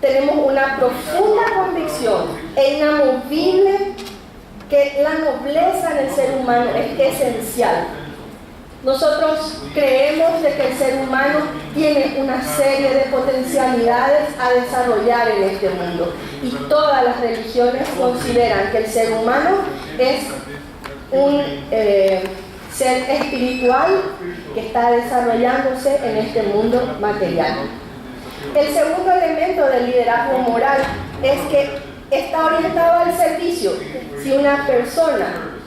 tenemos una profunda convicción e inamovible que la nobleza en el ser humano es esencial. Nosotros creemos de que el ser humano tiene una serie de potencialidades a desarrollar en este mundo, y todas las religiones consideran que el ser humano es un ser espiritual que está desarrollándose en este mundo material. El segundo elemento del liderazgo moral es que está orientado al servicio. Si una persona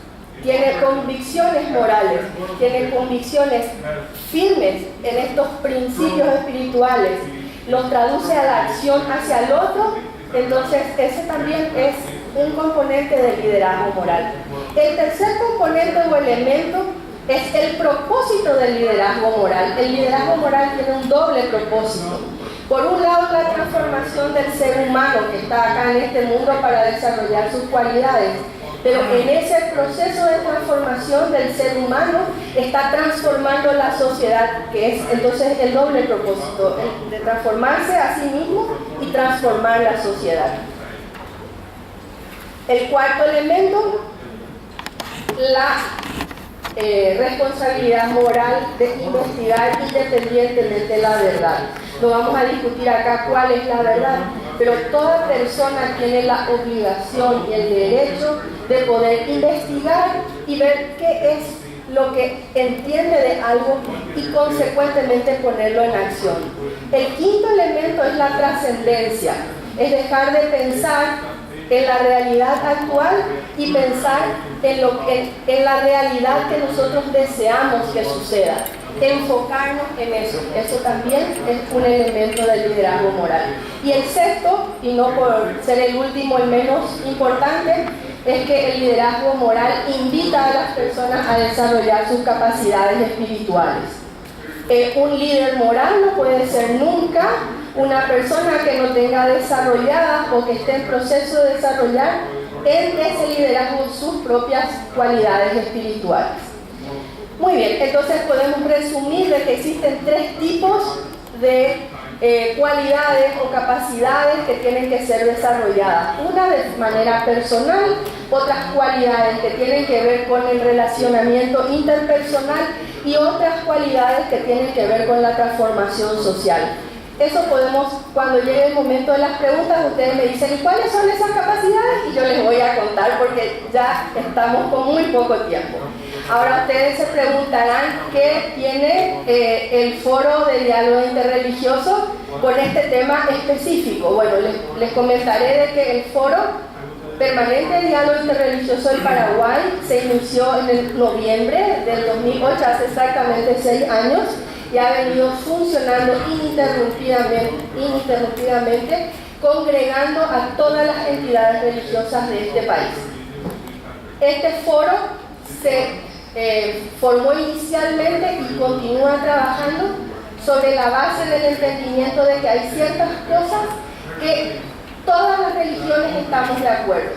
tiene convicciones morales, tiene convicciones firmes en estos principios espirituales, los traduce a la acción hacia el otro, entonces ese también es un componente del liderazgo moral. El tercer componente o elemento es el propósito del liderazgo moral. El liderazgo moral tiene un doble propósito. Por un lado, la transformación del ser humano que está acá en este mundo para desarrollar sus cualidades. Pero en ese proceso de transformación del ser humano está transformando la sociedad, que es entonces el doble propósito, el de transformarse a sí mismo y transformar la sociedad. El cuarto elemento, la responsabilidad moral de investigar independientemente la verdad. No vamos a discutir acá cuál es la verdad, pero toda persona tiene la obligación y el derecho de poder investigar y ver qué es lo que entiende de algo y consecuentemente ponerlo en acción. El quinto elemento es la trascendencia, es dejar de pensar en la realidad actual y pensar en la realidad que nosotros deseamos que suceda. Enfocarnos en eso. Eso también es un elemento del liderazgo moral. Y el sexto, y no por ser el último, el menos importante, es que el liderazgo moral invita a las personas a desarrollar sus capacidades espirituales. Un líder moral no puede ser nunca una persona que no tenga desarrollada o que esté en proceso de desarrollar en ese liderazgo sus propias cualidades espirituales. Muy bien, entonces podemos resumir de que existen tres tipos de cualidades o capacidades que tienen que ser desarrolladas. Una de manera personal, otras cualidades que tienen que ver con el relacionamiento interpersonal y otras cualidades que tienen que ver con la transformación social. Eso podemos, cuando llegue el momento de las preguntas, ustedes me dicen ¿cuáles son esas capacidades? Y yo les voy a contar porque ya estamos con muy poco tiempo. Ahora ustedes se preguntarán qué tiene el foro de diálogo interreligioso con este tema específico. Bueno, les comentaré de que el foro permanente de diálogo interreligioso del Paraguay se inició en el noviembre del 2008, hace exactamente 6 años, y ha venido funcionando ininterrumpidamente, congregando a todas las entidades religiosas de este país. Este foro se formó inicialmente y continúa trabajando sobre la base del entendimiento de que hay ciertas cosas que todas las religiones estamos de acuerdo.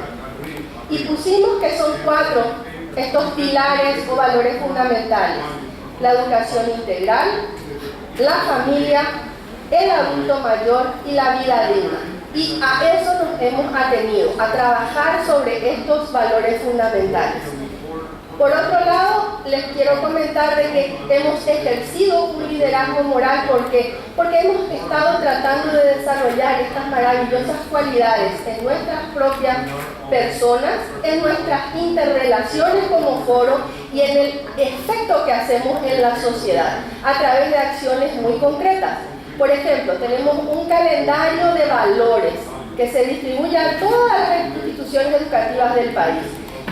Y pusimos que son 4 estos pilares o valores fundamentales: la educación integral, la familia, el adulto mayor y la vida digna. Y a eso nos hemos atenido, a trabajar sobre estos valores fundamentales. Por otro lado, les quiero comentar de que hemos ejercido un liderazgo moral porque hemos estado tratando de desarrollar estas maravillosas cualidades en nuestras propias personas, en nuestras interrelaciones como foro y en el efecto que hacemos en la sociedad a través de acciones muy concretas. Por ejemplo, tenemos un calendario de valores que se distribuye a todas las instituciones educativas del país,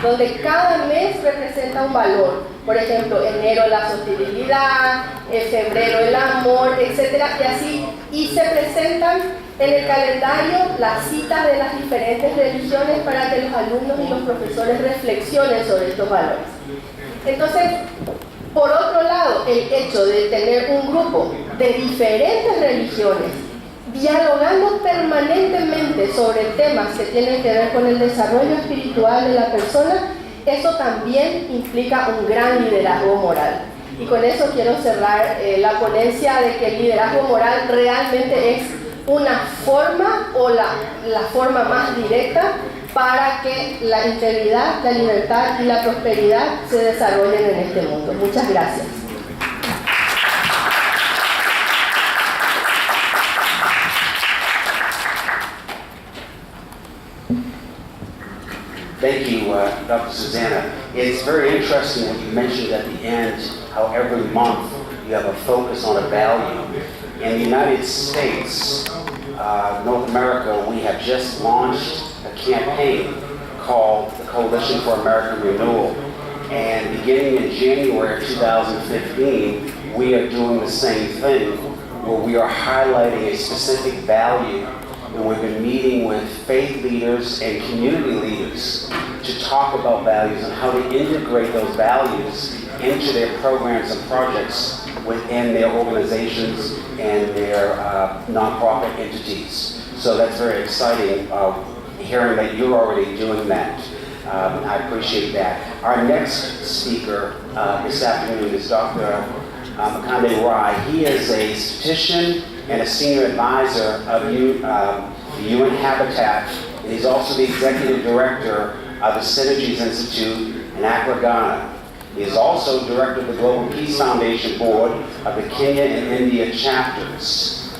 donde cada mes representa un valor. Por ejemplo, enero la sostenibilidad, en febrero el amor, etcétera, y así. Y se presentan en el calendario las citas de las diferentes religiones para que los alumnos y los profesores reflexionen sobre estos valores. Entonces, por otro lado, el hecho de tener un grupo de diferentes religiones dialogando permanentemente sobre temas que tienen que ver con el desarrollo espiritual de la persona, eso también implica un gran liderazgo moral. Y con eso quiero cerrar la ponencia de que el liderazgo moral realmente es una forma o la forma más directa para que la integridad, la libertad y la prosperidad se desarrollen en este mundo. Muchas gracias. Thank you, Dr. Susanna. It's very interesting what you mentioned at the end, how every month you have a focus on a value. In the United States, North America, we have just launched a campaign called the Coalition for American Renewal. And beginning in January of 2015, we are doing the same thing, where we are highlighting a specific value. And we've been meeting with faith leaders and community leaders to talk about values and how to integrate those values into their programs and projects within their organizations and their nonprofit entities. So that's very exciting, hearing that you're already doing that. I appreciate that. Our next speaker this afternoon is Dr. Makande Rai. He is a statistician and a senior advisor of the UN Habitat. And he's also the executive director of the Synergies Institute in Accra, Ghana. He is also director of the Global Peace Foundation Board of the Kenya and India chapters.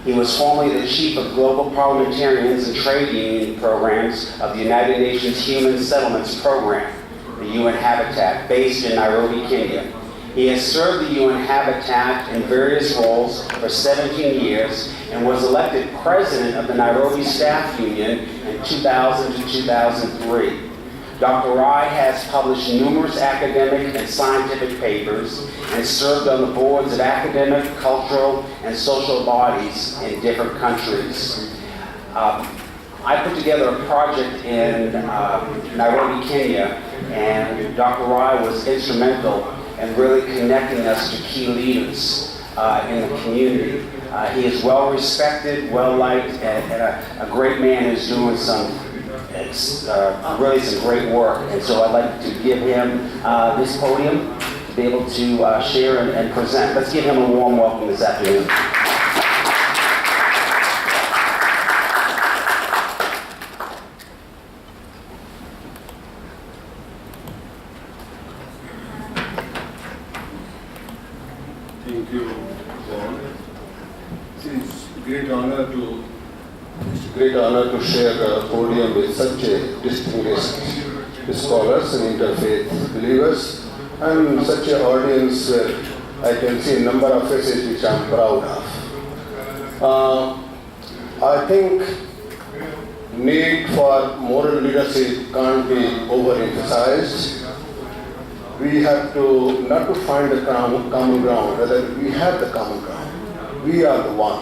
He was formerly the chief of Global Parliamentarians and Trade Union Programs of the United Nations Human Settlements Program, the UN Habitat, based in Nairobi, Kenya. He has served the UN Habitat in various roles for 17 years and was elected president of the Nairobi Staff Union in 2000 to 2003. Dr. Rai has published numerous academic and scientific papers and served on the boards of academic, cultural, and social bodies in different countries. I put together a project in Nairobi, Kenya, and Dr. Rai was instrumental in really connecting us to key leaders in the community. He is well respected, well liked, and a great man who's doing really some great work. And so I'd like to give him this podium to be able to share and present. Let's give him a warm welcome this afternoon. Thank you, Paul. It's a great honor to share the podium with such a distinguished scholars and interfaith believers, and such an audience where I can see a number of faces which I'm proud of. I think need for moral leadership can't be overemphasized. We have to not to find the common ground, rather we have the common ground. We are the one.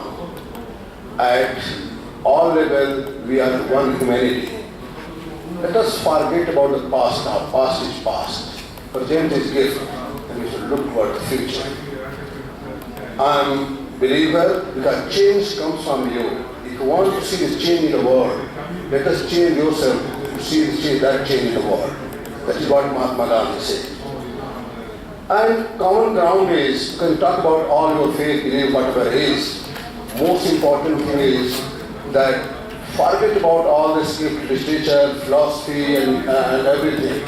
At all levels, we are one humanity. Let us forget about the past now. Past is past. Present is gift, and we should look toward the future. I am a believer because change comes from you. If you want to see this change in the world, let us change yourself to see this change, that change in the world. That is what Mahatma Gandhi said. And common ground is, you can talk about all your faith, belief, whatever it is. Most important thing is that forget about all this script, literature, philosophy, and everything.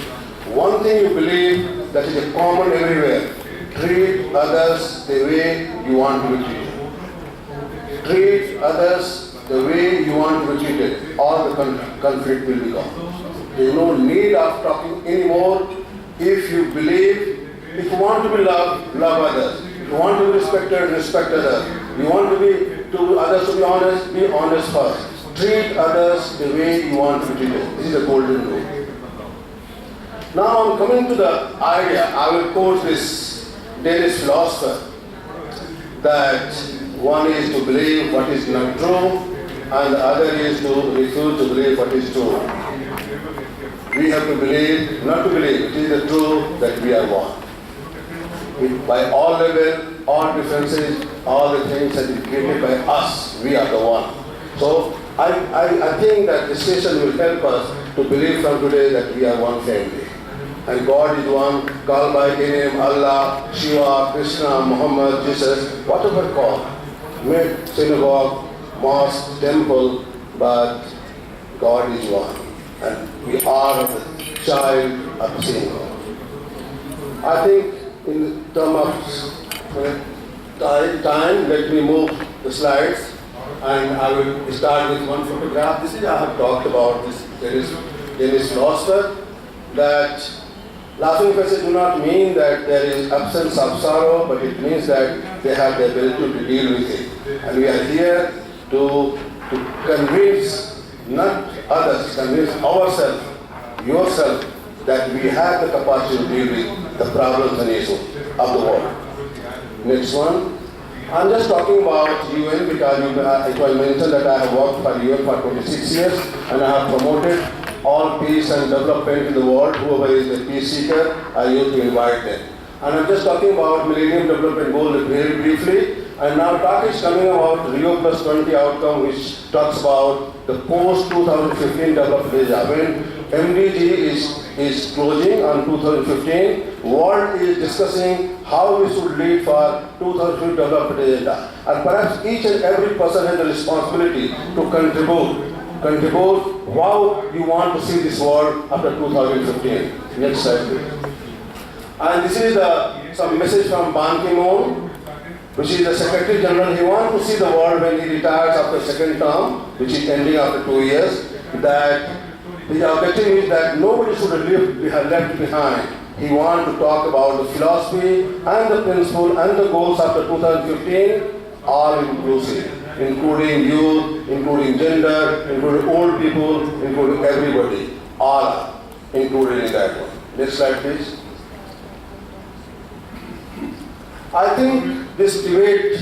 One thing you believe that is a common everywhere. Treat others the way you want to be treated. Treat others the way you want to be treated. All the conflict will be gone. There is no need of talking anymore. If you believe, if you want to be loved, love others. If you want to be respected, respect others. If you want to others to be honest first. Treat others the way you want to be treated. This is the golden rule. Now I'm coming to the idea. I will quote this Danish philosopher that one is to believe what is not true, and the other is to refuse to believe what is true. We have to believe, not to believe. It is the truth that we are one. By all levels, all differences, all the things that is created by us, we are the one. So I think that this session will help us to believe from today that we are one family. And God is one, called by any name, Allah, Shiva, Krishna, Muhammad, Jesus, whatever call. Synagogue, mosque, temple, but God is one. And we are the child of the same God. I think in terms of time, let me move the slides. And I will start with one photograph. This is, I have talked about this. There is philosopher that laughing faces do not mean that there is absence of sorrow, but it means that they have the ability to deal with it. And we are here to convince not others, convince ourselves, yourself, that we have the capacity to deal with the problems and issues of the world. Next one. I'm just talking about UN because it was mentioned that I have worked for UN for 26 years and I have promoted all peace and development in the world. Whoever is a peace seeker, I used to invite them. And I'm just talking about Millennium Development Goals very briefly. And now talk is coming about Rio Plus 20 outcome, which talks about the post-2015 development agenda. When MDG is closing on 2015, world is discussing how we should lead for 2015 development agenda. And perhaps each and every person has a responsibility to contribute how you want to see this world after 2015. Next slide, please. And this is some message from Ban Ki-moon, which is the Secretary General. He wants to see the world when he retires after second term, which is ending after 2 years, that the objective is that nobody should be left behind. He wants to talk about the philosophy and the principle and the goals after 2015, all inclusive, including youth, including gender, including old people, including everybody, all are included in that one. Next slide, please. I think this debate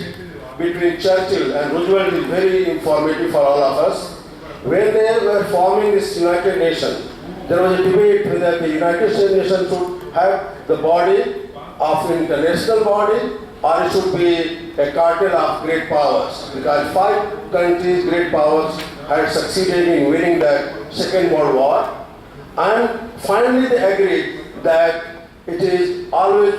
between Churchill and Roosevelt is very informative for all of us. When they were forming this United Nations, there was a debate whether the United Nations should have the body of an international body or it should be a cartel of great powers. Because 5 countries, great powers, had succeeded in winning the Second World War. And finally they agreed that it is always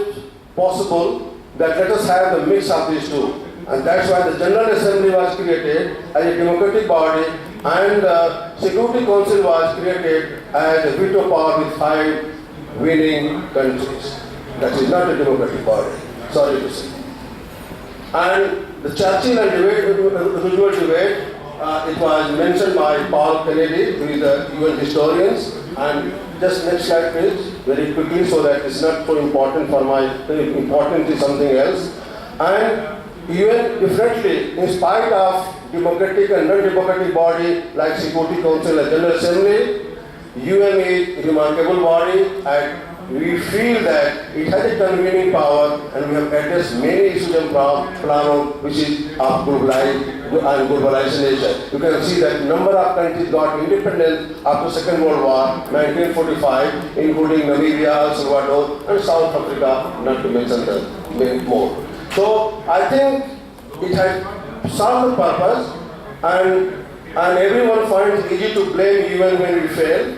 possible that let us have the mix of these two. And that's why the General Assembly was created as a democratic body and the Security Council was created as a veto power with 5 winning countries. That is not a democratic body, sorry to say. And the Churchill and Roosevelt debate, it was mentioned by Paul Kennedy, who is the UN historians. And just next slide please, very quickly, so that it's not so important for important is something else. And UN differently, in spite of democratic and non-democratic body like Security Council and General Assembly, UN is a remarkable body and we feel that it has a convening power and we have addressed many issues and problems which is of globalization. You can see that number of countries got independence after Second World War, 1945, including Namibia, El Salvador and South Africa, not to mention the many more. So I think it has served the purpose and everyone finds it easy to blame UN when we fail.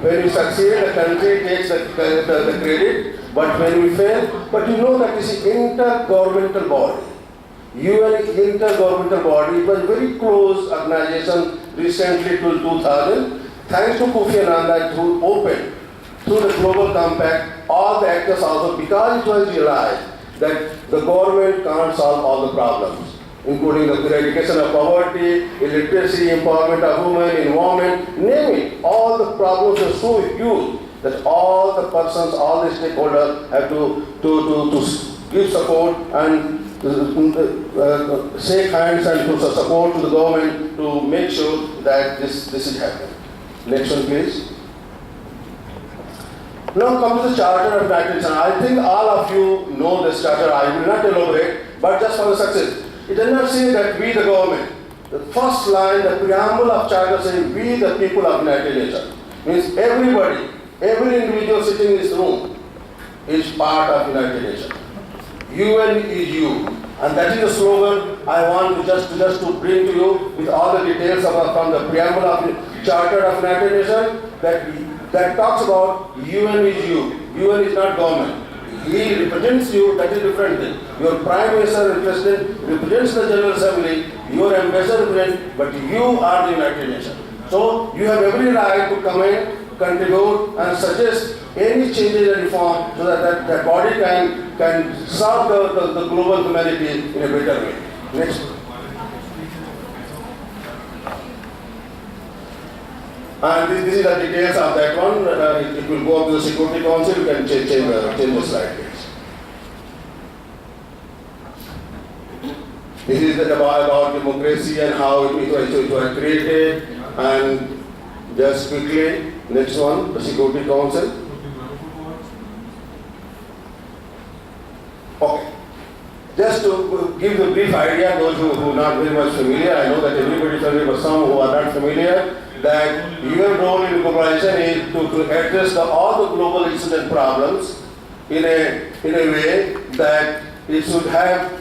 When we succeed, the country takes the credit, but when we fail, but you know that this is intergovernmental body. UN is intergovernmental body. It was a very close organization recently till 2000. Thanks to Kofi Annan who opened through the Global Compact, all the actors also, because it was realized that the government can't solve all the problems, including the eradication of poverty, illiteracy, empowerment of women, environment, name it. All the problems are so huge that all the persons, all the stakeholders have to give support and shake hands and to support to the government to make sure that this is happening. Next one, please. Now come to the Charter of United Nations. I think all of you know this charter. I will not elaborate, but just for the success. It does not say that we the government. The first line, the preamble of Charter says we the people of United Nations. Means everybody, every individual sitting in this room is part of United Nations. UN is you. And that is the slogan I want to just to bring to you with all the details from the preamble of the Charter of United Nations that talks about UN is you. UN is not government. he represents you, that is different thing. Your Prime Minister and President represents the General Assembly, your ambassador represents, but you are the United Nations. So you have every right to come in, contribute and suggest any changes and reform so that that body can serve the global humanity in a better way. Next. And this is the details of that one. It will go up to the Security Council. You can change the slide, please. This is about democracy and how it was created. And just quickly, next one, the Security Council. Okay. Just to give the brief idea, those who are not very much familiar, I know that everybody is familiar, but some who are not familiar, that your role in globalization is to address all the global issues and problems in a way that it should have,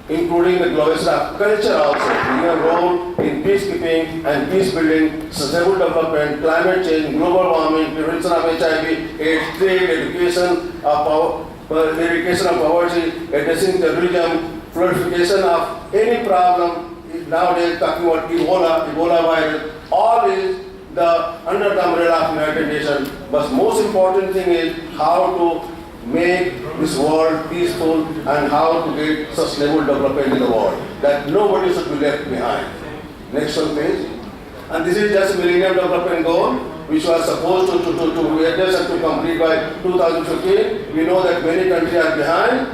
including the globalization of culture also. Your role in peacekeeping and peace building, sustainable development, climate change, global warming, prevention of HIV, AIDS, trade, education, eradication of poverty, addressing terrorism, purification of any problem. Nowadays talking about Ebola virus, all is under the umbrella of United Nations. But most important thing is how to make this world peaceful and how to get sustainable development in the world. That nobody should be left behind. Next one please. And this is just Millennium Development Goal, which was supposed to address and to complete by 2015. We know that many countries are behind.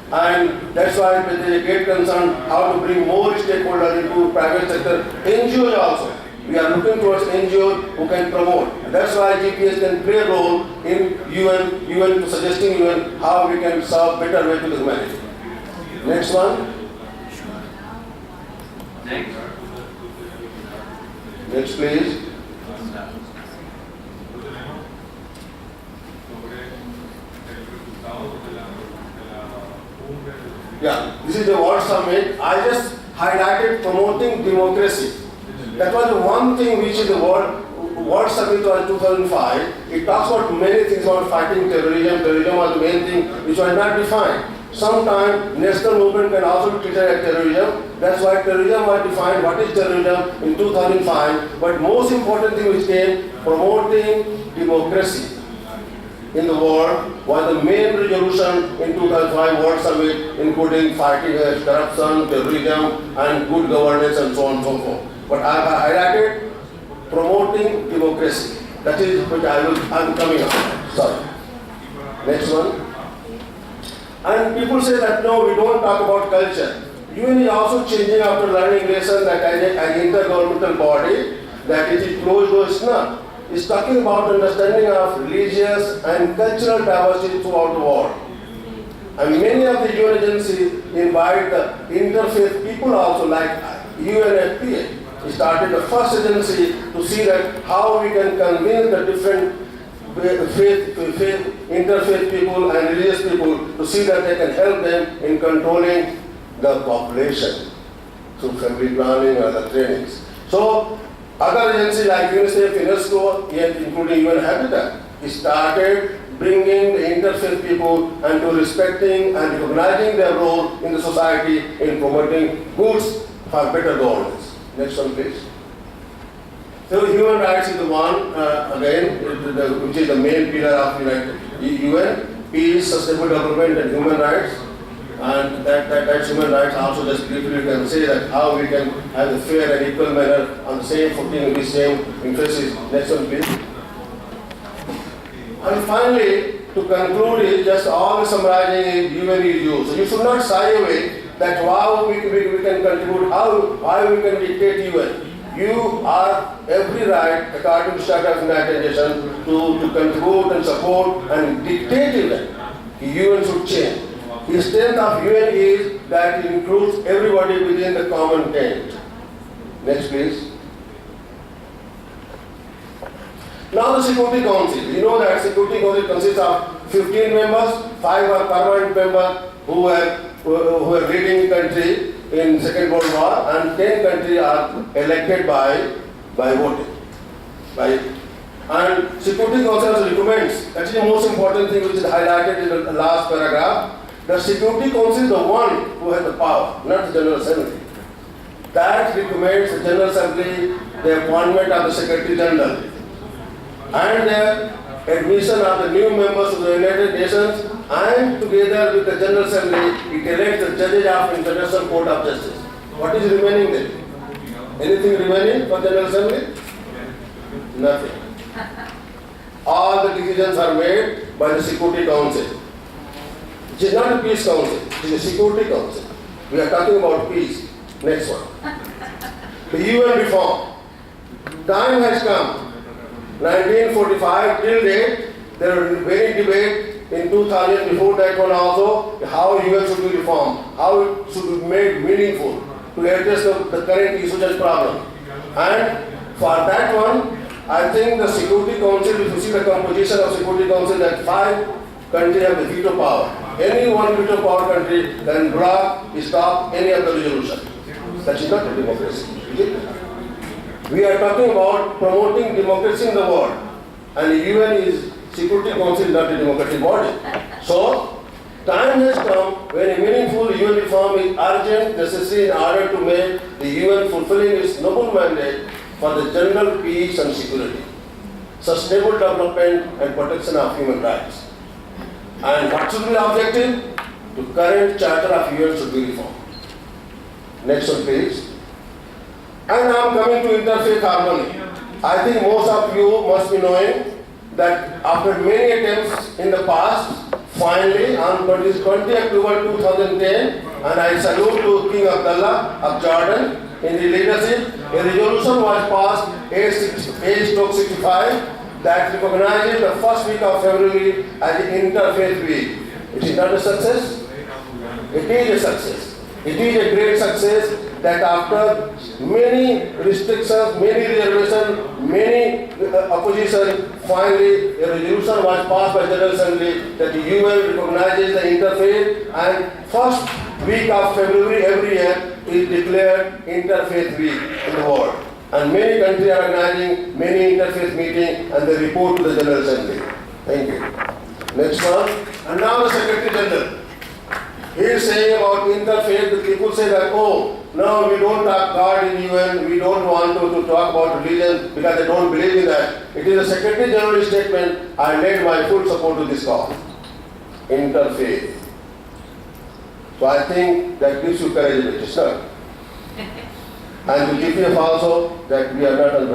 And that's why there is a great concern how to bring more stakeholders into private sector, NGOs also. We are looking towards NGOs who can promote. And that's why GPS can play a role in UN to suggesting UN how we can serve better way to the humanity. Next one. Next please. Yeah, this is the World Summit. I just highlighted promoting democracy. That was the one thing which is the World Summit was 2005. It talks about many things about fighting terrorism. Terrorism was the main thing which was not defined. Sometimes national movement can also be treated as terrorism. That's why terrorism was defined. What is terrorism in 2005? But most important thing which came, promoting democracy in the world was the main resolution in 2005 World Summit, including fighting against corruption, terrorism, and good governance, and so on and so forth. But I have highlighted promoting democracy. That is which I'm coming up. Sorry. Next one. And people say that no, we don't talk about culture. UN is also changing after learning lesson that an intergovernmental body that it is closed door is not. Is talking about understanding of religious and cultural diversity throughout the world. And many of the UN agencies invite the interfaith people also, like UNFPA. We started the first agency to see that how we can convince the different interfaith people and religious people to see that they can help them in controlling the population through family planning or other trainings. So other agencies like UNICEF, UNESCO, including UN Habitat, started bringing the interfaith people and to respecting and recognizing their role in the society in promoting goods for better governance. Next one, please. So human rights is the one, again, which is the main pillar of UN, peace, sustainable development and human rights. And that's human rights also. Just briefly you can say that how we can have a fair and equal manner on the same footing with the same interests. Next one please. And finally, to conclude is just all the summarizing is UN is you. So you should not shy away that how we can contribute, how we can dictate UN. You are every right, according to the Statute of United Nations, to contribute and support and dictate even. UN should change. The strength of UN is that it includes everybody within the common tent. Next please. Now the Security Council. You know that Security Council consists of 15 members, 5 are permanent members who were leading country in Second World War, and 10 countries are elected by voting. And Security Council also recommends, that's the most important thing which is highlighted in the last paragraph. The Security Council is the one who has the power, not the General Assembly. That recommends the General Assembly the appointment of the Secretary General and the admission of the new members of the United Nations, and together with the General Assembly, it elects the judges of International Court of Justice. What is remaining there? Anything remaining for General Assembly? Nothing. All the decisions are made by the Security Council. It is not a peace council, it is a Security Council. We are talking about peace. Next one. The UN reform. Time has come. 1945 till date, there was very debate in 2000 before that one also, how UN should be reformed, how it should be made meaningful to address the current issues and problems. And for that one, I think the Security Council, if you see the composition of Security Council, that 5 countries have the veto power. Any one veto power country can block, stop any of the resolution. That is not a democracy, is it? We are talking about promoting democracy in the world, and the UN is Security Council is not a democratic body. So, time has come when a meaningful UN reform is urgent, necessary in order to make the UN fulfilling its noble mandate for the general peace and security, sustainable development and protection of human rights. And what should be the objective? The current charter of UN should be reformed. Next one, please. And now I am coming to interfaith harmony. I think most of you must be knowing that after many attempts in the past, finally on 20 October 2010, and I salute to King Abdullah of Jordan in the leadership, a resolution was passed age-65 that recognizes the first week of February as the Interfaith Week. It is not a success? It is a success. It is a great success that after many restrictions, many reservations, many opposition, finally a resolution was passed by General Assembly that the UN recognizes the interfaith, and first week of February every year is declared Interfaith Week in the world. And many countries are organizing many interfaith meetings and they report to the General Assembly. Thank you. Next one. And now the Secretary General. He is saying about interfaith, the people say that, oh, no, we don't talk God in UN, we don't want to talk about religion because they don't believe in that. It is a Secretary General statement. I lend my full support to this cause. Interfaith. So I think that gives you courage in it, sir. And the GPF also that we are not on the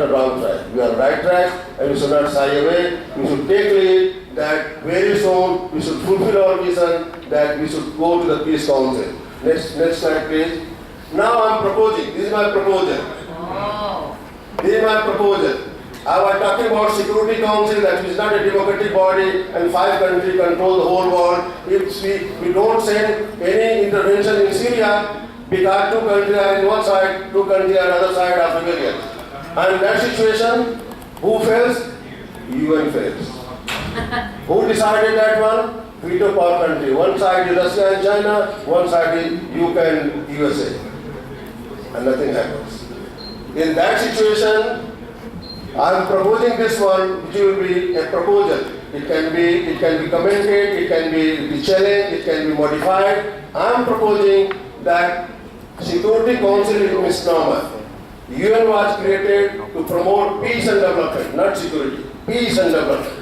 wrong track. We are on the right track and we should not shy away. We should take lead that very soon we should fulfill our vision that we should go to the Peace Council. Next slide please. Now I am proposing, this is my proposal. This is my proposal. I was talking about Security Council that is not a democratic body and 5 countries control the whole world. If we don't send any intervention in Syria, because 2 countries are in one side, 2 countries are on the other side of rebellion. And in that situation, who fails? UN fails. Who decided that one? Veto power country. One side is Russia and China, one side is UK and USA. And nothing happens. In that situation, I am proposing this one, which will be a proposal. It can be commented, it can be challenged, it can be modified. I am proposing that Security Council is a misnomer. UN was created to promote peace and development, not security. Peace and development.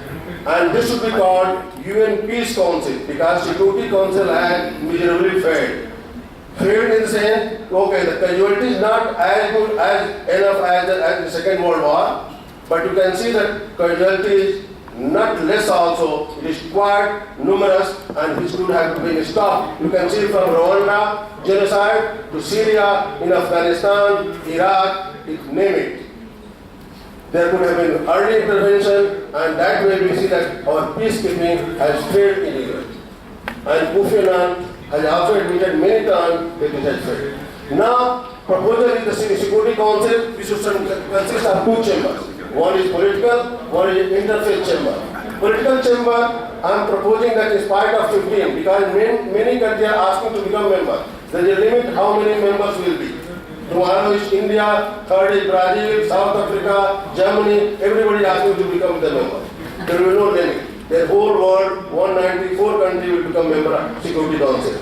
And this should be called UN Peace Council because Security Council has miserably failed. Failed in the sense, okay, the casualty is not as good as enough as the Second World War, but you can see that casualty is not less also. It is quite numerous and this could have been stopped. You can see from Rwanda, genocide, to Syria, in Afghanistan, Iraq, name it. There could have been early intervention, and that way we see that our peacekeeping has failed in Europe. And Kofi Annan has also admitted many times that it has failed. Now, proposal in the Security Council, we should consist of 2 chambers. One is political, one is interfaith chamber. Political chamber, I am proposing that in spite of 15, because many countries are asking to become members. There is a limit how many members will be. Tomorrow is India, third is Brazil, South Africa, Germany, everybody is asking to become the member. There will be no limit. The whole world, 194 countries will become member of Security Council.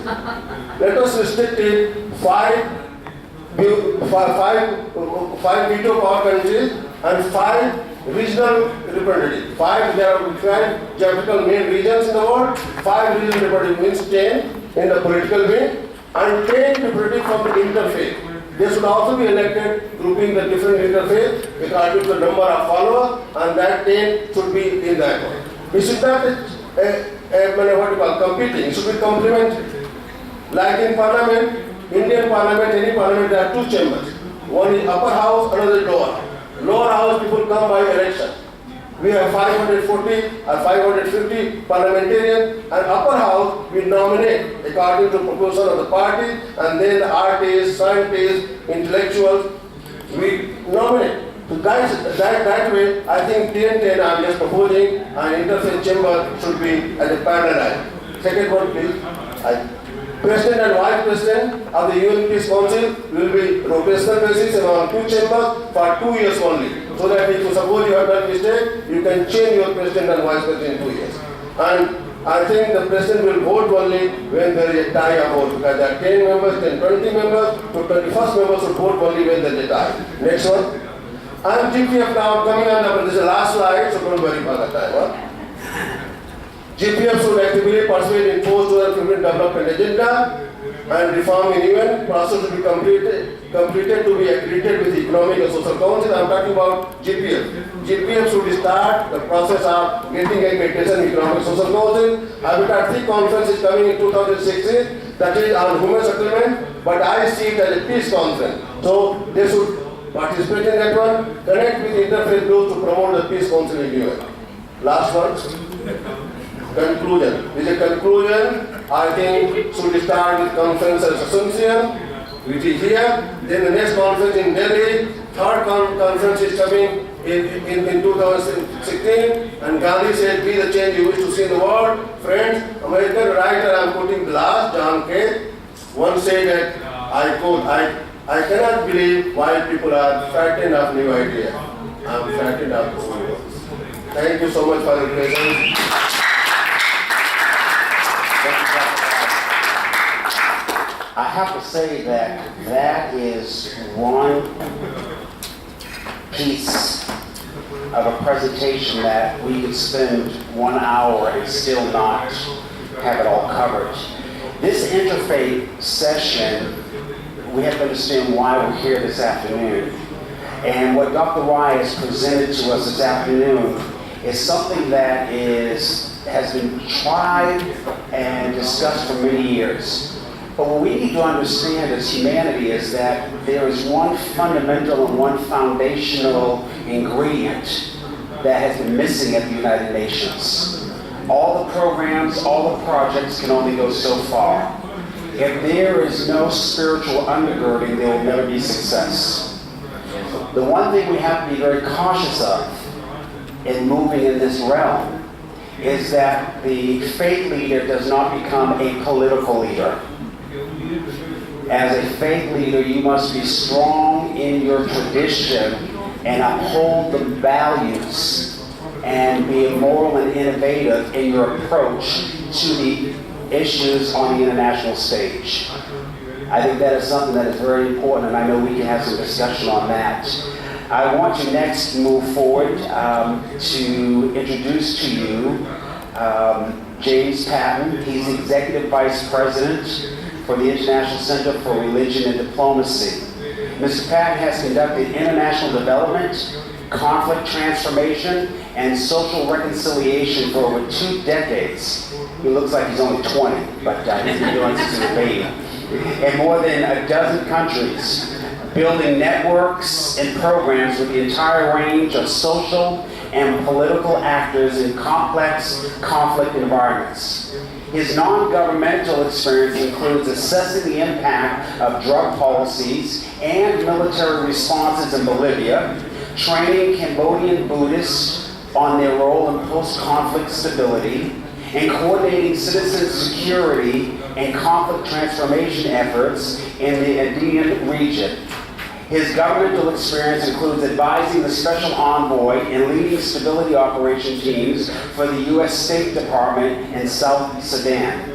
Let us restrict it five veto power countries and 5 regional representatives. There are 5 geographical main regions in the world, 5 regional representatives means 10 in the political wing, and 10 representatives from the interfaith. They should also be elected, grouping the different interfaith according to the number of followers, and that 10 should be in that one. It should not competing, it should be complementary. Like in Parliament, Indian Parliament, any Parliament, there are 2 chambers. One is upper house, another is lower. Lower house people come by election. We have 540 or 550 parliamentarians, and upper house we nominate according to proposal of the party, and then the artists, scientists, intellectuals, we nominate. So that way, I think 10-10 I am just proposing an interfaith chamber should be at a parallel. Second one, please. President and Vice President of the UN Peace Council will be rotational basis among 2 chambers for 2 years only. So that if you suppose you have done mistake, you can change your President and Vice President in 2 years. And I think the President will vote only when there is a tie of vote, because there are 10 members, then 20 members, so 21st members should vote only when there is a tie. Next one. I am GPF now coming on, this is the last slide, so don't worry about the time. Huh? GPF should actively participate in post-2015 development agenda and reform in UN. Process to be completed to be accredited with the Economic and Social Council. I am talking about GPF. GPF should start the process of getting accreditation in Economic and Social Council. Habitat 3 conference is coming in 2016. That is on human settlement, but I see it as a peace conference. So they should participate in that one. Connect with interfaith groups to promote the peace council in UN. Last one. Conclusion. This is a conclusion, I think, should start with conference at Asuncíon, which is here. Then the next conference in Delhi, third conference is coming in 2016. And Gandhi said, be the change you wish to see in the world. Friends, American writer, I am quoting the last, John Kay, once said that, I quote, I cannot believe why people are frightened of new ideas. I am frightened of new words. Thank you so much for your presence. I have to say that is one piece of a presentation that we could spend 1 hour and still not have it all covered. This interfaith session, we have to understand why we're here this afternoon. And what Dr. Rai has presented to us this afternoon is something that has been tried and discussed for many years. But what we need to understand as humanity is that there is one fundamental and one foundational ingredient that has been missing at the United Nations. All the programs, all the projects can only go so far. If there is no spiritual undergirding, there will never be success. The one thing we have to be very cautious of in moving in this realm is that the faith leader does not become a political leader. As a faith leader, you must be strong in your tradition and uphold the values and be moral and innovative in your approach to the issues on the international stage. I think that is something that is very important, and I know we can have some discussion on that. I want to next move forward to introduce to you James Patton. He's Executive Vice President for the International Center for Religion and Diplomacy. Mr. Patton has conducted international development, conflict transformation, and social reconciliation for over 2 decades. He looks like he's only 20, but he's been doing this since a baby. In more than a dozen countries, building networks and programs with the entire range of social and political actors in complex conflict environments. His non-governmental experience includes assessing the impact of drug policies and military responses in Bolivia, training Cambodian Buddhists on their role in post-conflict stability, and coordinating citizen security and conflict transformation efforts in the Andean region. His governmental experience includes advising the Special Envoy and leading stability operation teams for the U.S. State Department in South Sudan.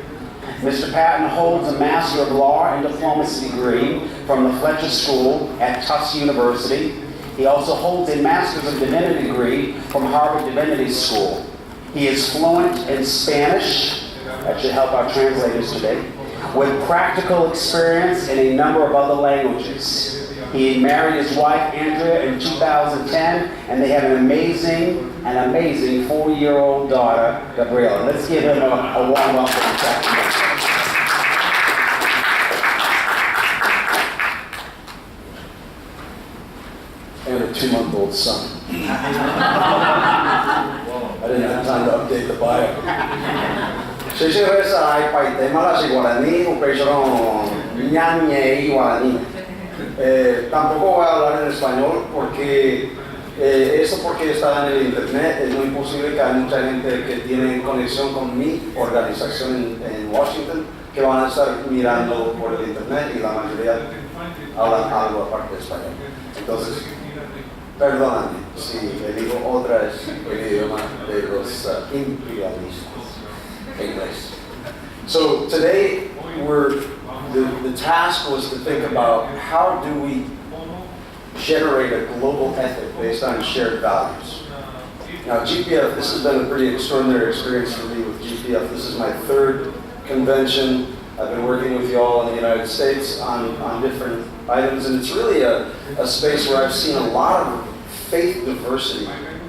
Mr. Patton holds a Master of Law and Diplomacy degree from the Fletcher School at Tufts University. He also holds a Master's of Divinity degree from Harvard Divinity School. He is fluent in Spanish, that should help our translators today, with practical experience in a number of other languages. He married his wife, Andrea, in 2010, and they have an amazing 4-year-old daughter, Gabriela. Let's give him a warm welcome. And a 2-month-old son. I didn't have time to update the bio. Sisi resa ai pai te mala si guarani un peso ñañe y guaraní. Tampoco voy a hablar en español porque porque está en el internet. Es muy posible que hay mucha gente que tiene conexión con mi organización en Washington que van a estar mirando por el internet y la mayoría hablan algo aparte de español. Entonces, perdóname si le digo otra es el idioma de los imperialistas en inglés. So today, the task was to think about how do we generate a global ethic based on shared values. Now, GPF, this has been a pretty extraordinary experience for me with GPF. This is my 3rd convention. I've been working with you all in the United States on different items, and it's really a space where I've seen a lot of faith diversity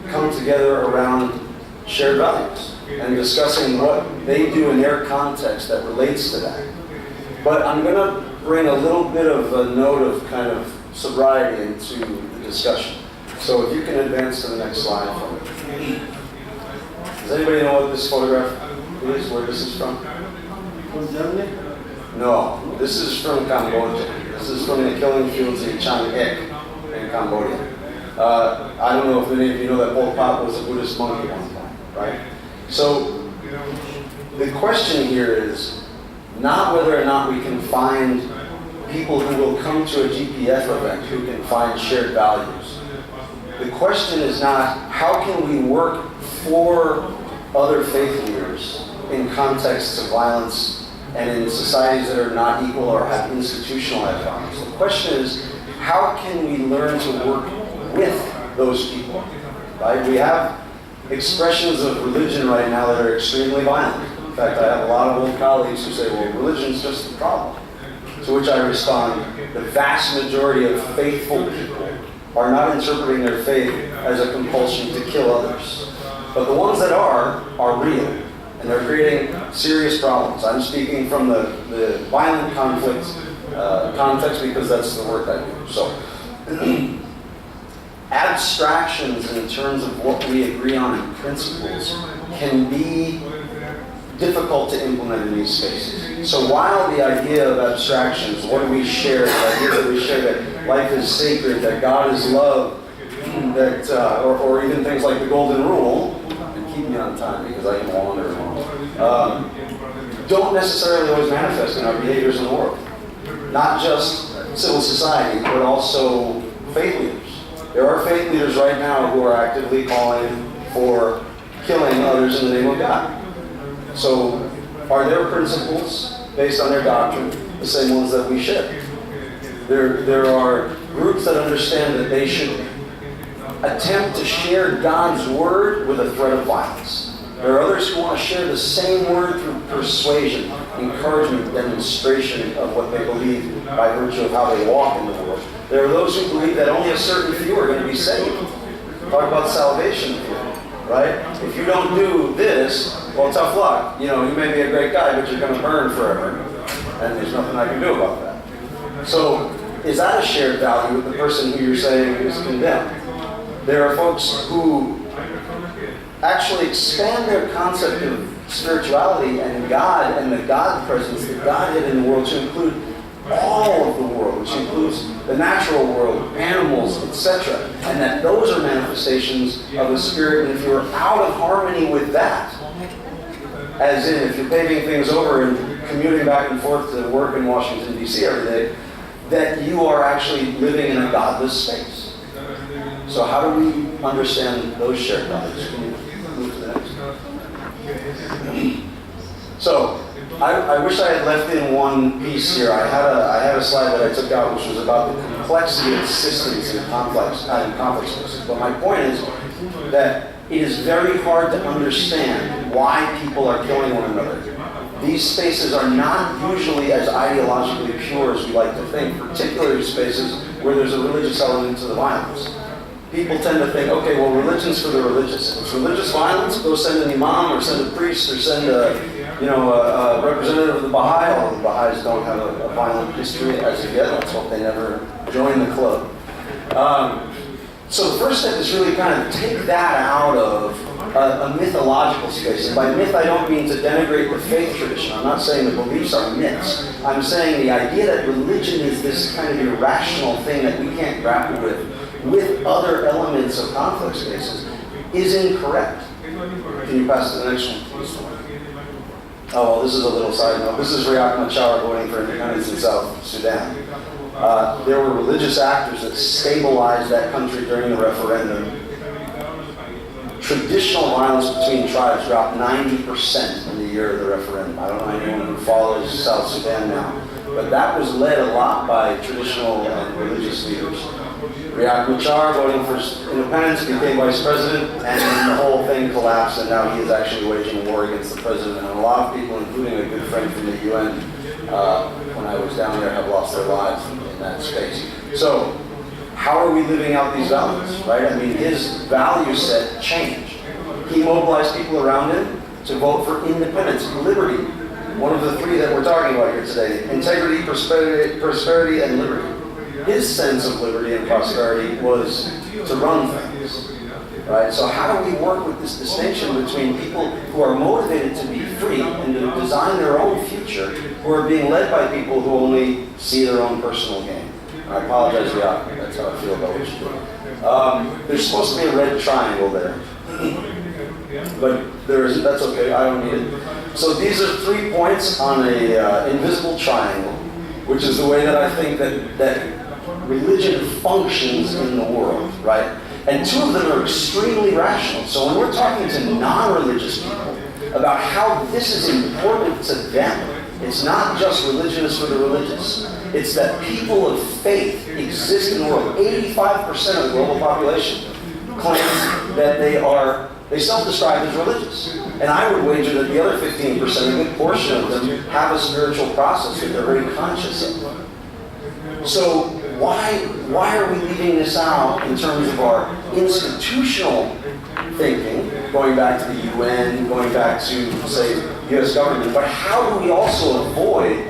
come together around shared values and discussing what they do in their context that relates to that. But I'm going to bring a little bit of a note of kind of sobriety into the discussion. So if you can advance to the next slide for me. Does anybody know what this photograph is, where this is from? From Germany? No, this is from Cambodia. This is from the killing fields in Chiang Ek in Cambodia. I don't know if any of you know that Pol Pot was a Buddhist monk at one time, right? So the question here is not whether or not we can find people who will come to a GPF event who can find shared values. The question is not how can we work for other faith leaders in contexts of violence and in societies that are not equal or have institutionalized violence. The question is how can we learn to work with those people, right? We have expressions of religion right now that are extremely violent. In fact, I have a lot of old colleagues who say, well, religion's just the problem. To which I respond, the vast majority of faithful people are not interpreting their faith as a compulsion to kill others. But the ones that are real, and they're creating serious problems. I'm speaking from the violent conflict context because that's the work I do. So, abstractions in terms of what we agree on in principles can be difficult to implement in these spaces. So while the idea of abstractions, what do we share, the idea that we share that life is sacred, that God is love, that, or even things like the golden rule, and keep me on time because I can wander along, don't necessarily always manifest in our behaviors in the world. Not just civil society, but also faith leaders. There are faith leaders right now who are actively calling for killing others in the name of God. So, are their principles, based on their doctrine, the same ones that we share? There are groups that understand that they should attempt to share God's word with a threat of violence. There are others who want to share the same word through persuasion, encouragement, demonstration of what they believe by virtue of how they walk in the world. There are those who believe that only a certain few are going to be saved. Talk about salvation here, right? If you don't do this, well, tough luck. You know, you may be a great guy, but you're going to burn forever. And there's nothing I can do about that. So, is that a shared value with the person who you're saying is condemned? There are folks who actually expand their concept of spirituality and God and the God presence, the Godhead in the world, to include all of the world, which includes the natural world, animals, etc. And that those are manifestations of the Spirit. And if you're out of harmony with that, as in if you're paving things over and commuting back and forth to work in Washington, D.C. every day, that you are actually living in a godless space. So how do we understand those shared values? Can you move to the next? So I wish I had left in one piece here. I had a slide that I took out which was about the complexity of systems in complex spaces. But my point is that it is very hard to understand why people are killing one another. These spaces are not usually as ideologically pure as we like to think, particularly spaces where there's a religious element to the violence. People tend to think, okay, well, religion's for the religious. If it's religious violence, go send an imam or send a priest or send a representative of the Baha'i. Although the Baha'is don't have a violent history as of yet. Let's hope they never join the club. So the first step is really kind of take that out of a mythological space. And by myth, I don't mean to denigrate the faith tradition. I'm not saying the beliefs are myths. I'm saying the idea that religion is this kind of irrational thing that we can't grapple with other elements of conflict spaces is incorrect. Can you pass to the next one, please? Oh, well, this is a little side note. This is Riek Machar voting for independence in South Sudan. There were religious actors that stabilized that country during the referendum. Traditional violence between tribes dropped 90% in the year of the referendum. I don't know anyone who follows South Sudan now, but that was led a lot by traditional and religious leaders. Riek Machar, voting for independence, became vice president, and the whole thing collapsed, and now he is actually waging a war against the president. And a lot of people, including a good friend from the UN, when I was down there, have lost their lives in that space. So, how are we living out these values, right? I mean, his value set changed. He mobilized people around him to vote for independence, liberty. One of the three that we're talking about here today: integrity, prosperity, and liberty. His sense of liberty and prosperity was to run things, right? So how do we work with this distinction between people who are motivated to be free and to design their own future, who are being led by people who only see their own personal gain? I apologize, Riek, that's how I feel about what you do. There's supposed to be a red triangle there, but there isn't. That's okay, I don't need it. So these are 3 points on a invisible triangle, which is the way that I think that religion functions in the world, right? And 2 of them are extremely rational. So when we're talking to non-religious people about how this is important to them, it's not just religion is for the religious. It's that people of faith exist in the world. 85% of the global population claims that they self-describe as religious. And I would wager that the other 15%, a good portion of them, have a spiritual process that they're very conscious of. So why are we leaving this out in terms of our institutional thinking, going back to the UN, going back to, say, US government, but how do we also avoid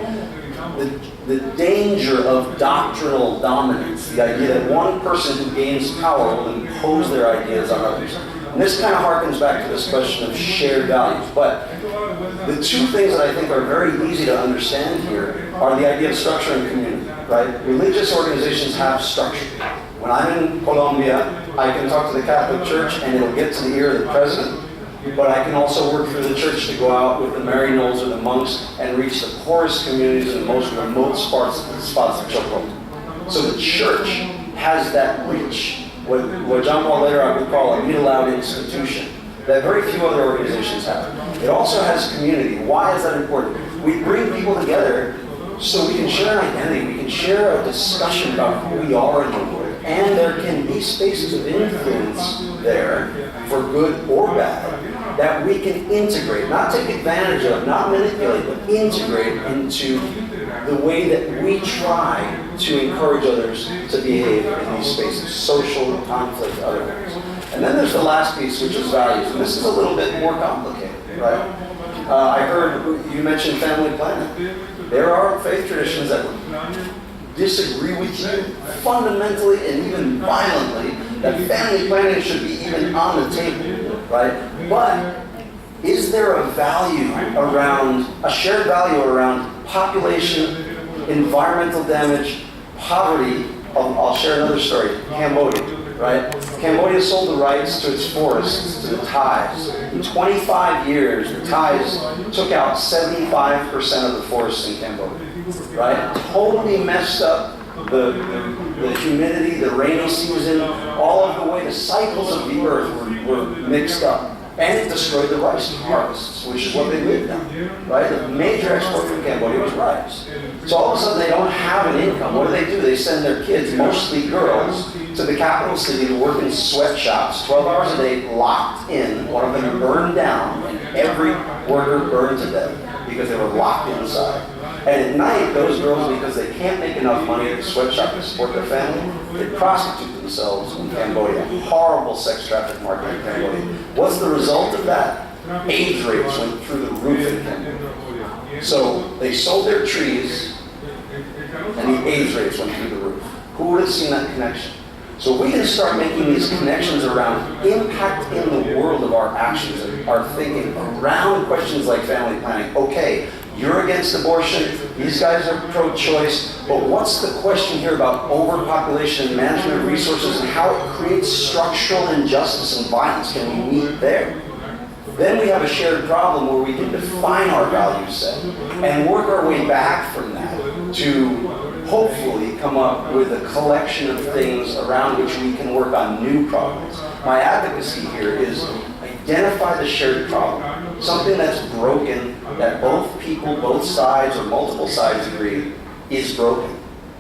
the danger of doctrinal dominance, the idea that one person who gains power will impose their ideas on others? And this kind of harkens back to this question of shared values. But the 2 things that I think are very easy to understand here are the idea of structure and community, right? Religious organizations have structure. When I'm in Colombia, I can talk to the Catholic Church and it'll get to the ear of the president, but I can also work through the church to go out with the Maryknolls or the monks and reach the poorest communities in the most remote spots of Choco. So the church has that reach, what John Paul later would call a meet-aloud institution, that very few other organizations have. It also has community. Why is that important? We bring people together so we can share an identity, we can share a discussion about who we are in the world, and there can be spaces of influence there, for good or bad, that we can integrate, not take advantage of, not manipulate, but integrate into the way that we try to encourage others to behave in these spaces, social, conflict, other things. And then there's the last piece, which is values. And this is a little bit more complicated, right? I heard you mentioned family planning. There are faith traditions that disagree with you fundamentally and even violently that family planning should be even on the table, right? But is there a value around, a shared value around population, environmental damage, poverty? I'll share another story, Cambodia, right? Cambodia sold the rights to its forests to the Thais. In 25 years, the Thais took out 75% of the forests in Cambodia, right? Totally messed up the humidity, the rainy season, all of the way the cycles of the earth were mixed up. And it destroyed the rice harvests, which is what they lived on, right? The major export from Cambodia was rice. So all of a sudden they don't have an income. What do? They send their kids, mostly girls, to the capital city to work in sweatshops, 12 hours a day, locked in. One of them burned down, and every worker burned to death because they were locked inside. And at night, those girls, because they can't make enough money at the sweatshop to support their family, they prostitute themselves in Cambodia. Horrible sex traffic market in Cambodia. What's the result of that? AIDS rates went through the roof in Cambodia. So they sold their trees, and the AIDS rates went through the roof. Who would have seen that connection? So we can start making these connections around impact in the world of our actions and our thinking around questions like family planning. Okay, you're against abortion, these guys are pro-choice, but what's the question here about overpopulation and management of resources and how it creates structural injustice and violence? Can we meet there? Then we have a shared problem where we can define our value set and work our way back from that to hopefully come up with a collection of things around which we can work on new problems. My advocacy here is identify the shared problem, something that's broken, that both people, both sides, or multiple sides agree is broken,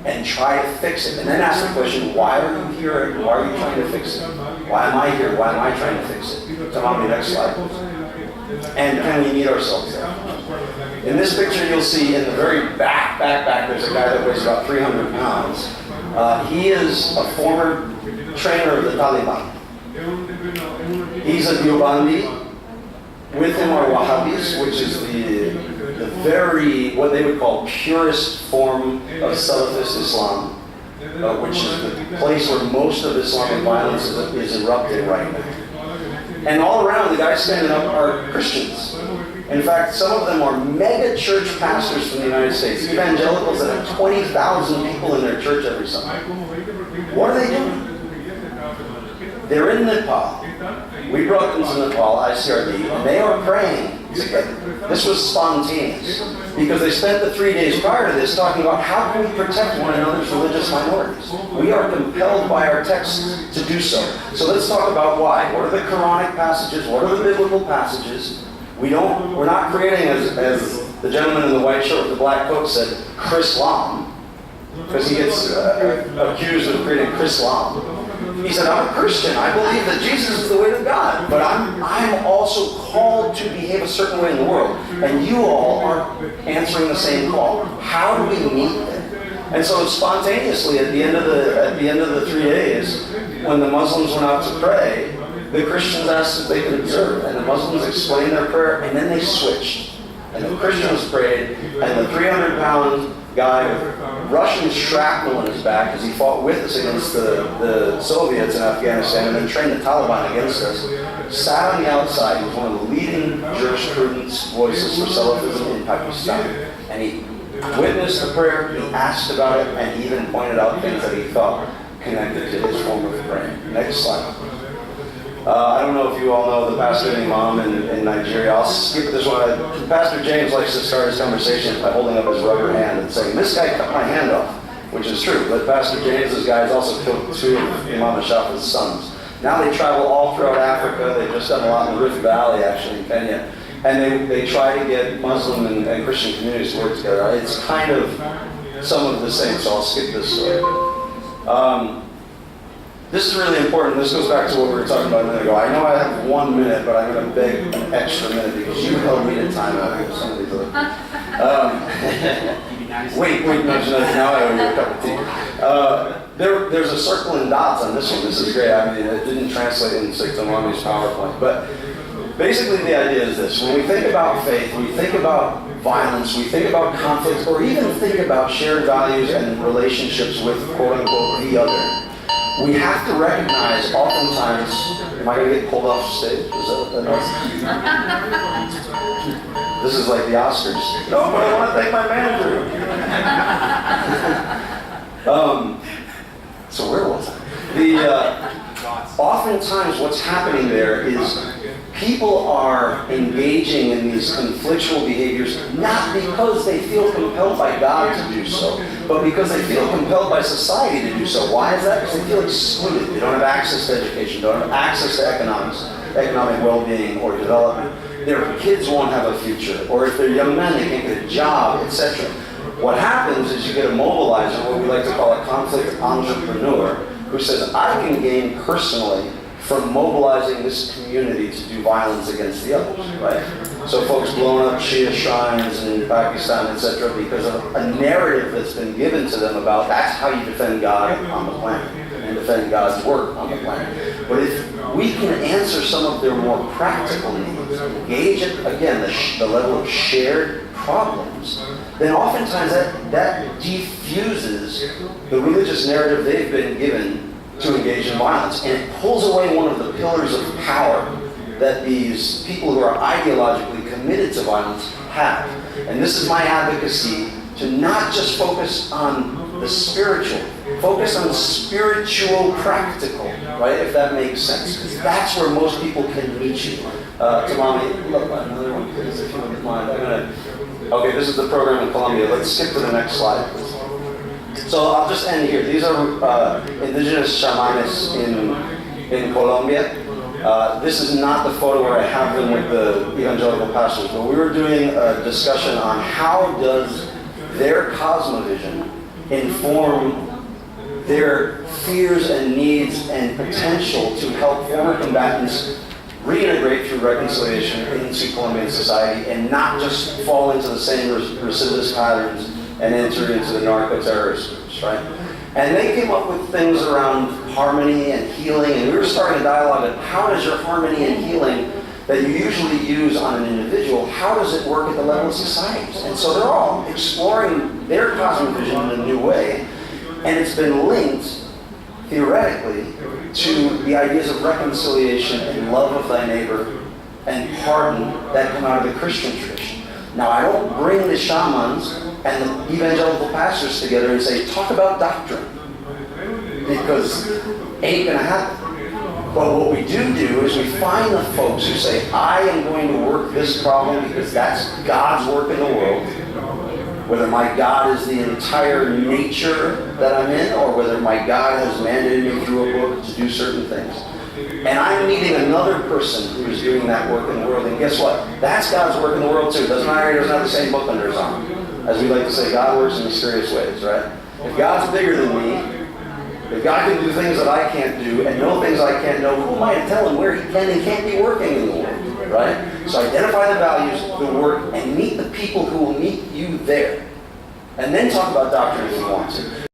and try to fix it. And then ask the question, why are you here? Why are you trying to fix it? Why am I here? Why am I trying to fix it? Come on, the next slide, please. And can we meet ourselves there? In this picture, you'll see in the very back, there's a guy that weighs about 300 pounds. He is a former trainer of the Taliban. He's a Deobandi. With him are Wahhabis, which is the very, what they would call purest form of Salafist Islam, which is the place where most of Islamic violence is erupting right now. And all around, the guys standing up are Christians. In fact, some of them are mega church pastors from the United States, evangelicals that have 20,000 people in their church every Sunday. What are they doing? They're in Nepal. We brought them to Nepal, ICRD, and they are praying together. This was spontaneous, because they spent the 3 days prior to this talking about how can we protect one another's religious minorities. We are compelled by our texts to do so. So let's talk about why. What are the Quranic passages? What are the biblical passages? We're not creating, as the gentleman in the white shirt with the black coat said, Chrislam, because he gets accused of creating Chrislam. He said, I'm a Christian. I believe that Jesus is the way to God. But I'm also called to behave a certain way in the world. And you all are answering the same call. How do we meet them? And so spontaneously, at the end of the 3 days, when the Muslims went out to pray, the Christians asked if they could observe. And the Muslims explained their prayer, and then they switched. And the Christians prayed, and the 300-pound guy with Russian shrapnel in his back, as he fought with us against the Soviets in Afghanistan and then trained the Taliban against us, sat on the outside. He was one of the leading jurisprudence voices for Salafism in Pakistan. And he witnessed the prayer, he asked about it, and he even pointed out things that he thought connected to his form of praying. Next slide. I don't know if you all know the pastor and imam in Nigeria. I'll skip this one. Pastor James likes to start his conversations by holding up his rubber hand and saying, this guy cut my hand off, which is true. But Pastor James's guys also killed 2 of Imam Ashafa's sons. Now they travel all throughout Africa. They've just done a lot in the Rift Valley, actually, in Kenya. And they try to get Muslim and Christian communities to work together. It's kind of some of the same, so I'll skip this story. This is really important. This goes back to what we were talking about a minute ago. I know I have 1 minute, but I'm going to beg an extra minute because you held me to time out here. Some of these other. Wait, no, now I owe you a cup of tea. There's a circle and dots on this one. This is great. I mean, it didn't translate in Siktamami's PowerPoint, but basically the idea is this. When we think about faith, we think about violence, we think about conflict, or even think about shared values and relationships with quote-unquote the other. We have to recognize oftentimes, am I going to get pulled off stage? Is that This is like the Oscars. No, but I want to thank my manager. So where was I? Oftentimes what's happening there is people are engaging in these conflictual behaviors not because they feel compelled by God to do so, but because they feel compelled by society to do so. Why is that? Because they feel excluded. They don't have access to education, don't have access to economic well-being or development. Their kids won't have a future, or if they're young men, they can't get a job, etc. What happens is you get a mobilizer, what we like to call a conflict entrepreneur, who says, I can gain personally from mobilizing this community to do violence against the others, right? So folks blowing up Shia shrines in Pakistan, etc., because of a narrative that's been given to them about that's how you defend God on the planet and defend God's work on the planet. But if we can answer some of their more practical needs, engage at, again, the level of shared problems, then oftentimes that defuses the religious narrative they've been given to engage in violence, and it pulls away one of the pillars of power that these people who are ideologically committed to violence have. And this is my advocacy, to not just focus on the spiritual, focus on the spiritual practical, right, if that makes sense. Because that's where most people can meet you. Tamami, look, another one please, if you wouldn't mind. Okay, this is the program in Colombia. Let's skip to the next slide, please. So I'll just end here. These are indigenous shamanes in Colombia. This is not the photo where I have them with the evangelical pastors, but we were doing a discussion on how does their cosmovision inform their fears and needs and potential to help former combatants reintegrate through reconciliation into Colombian society and not just fall into the same recidivist patterns and enter into the narco-terrorist groups, right? And they came up with things around harmony and healing, and we were starting a dialogue on how does your harmony and healing that you usually use on an individual, how does it work at the level of societies? And so they're all exploring their cosmovision in a new way, and it's been linked, theoretically, to the ideas of reconciliation and love of thy neighbor and pardon that come out of the Christian tradition. Now, I don't bring the shamans and the evangelical pastors together and say, talk about doctrine, because it ain't gonna happen. But what we do is we find the folks who say, I am going to work this problem because that's God's work in the world, whether my God is the entire nature that I'm in, or whether my God has mandated me through a book to do certain things. And I'm meeting another person who is doing that work in the world, and guess what? That's God's work in the world too. Doesn't matter, he doesn't have the same book under his arm. As we like to say, God works in mysterious ways, right? If God's bigger than me, if God can do things that I can't do and know things I can't know, who am I to tell him where he can and can't be working in the world, right? So identify the values, the work, and meet the people who will meet you there. And then talk about doctrine if you want to.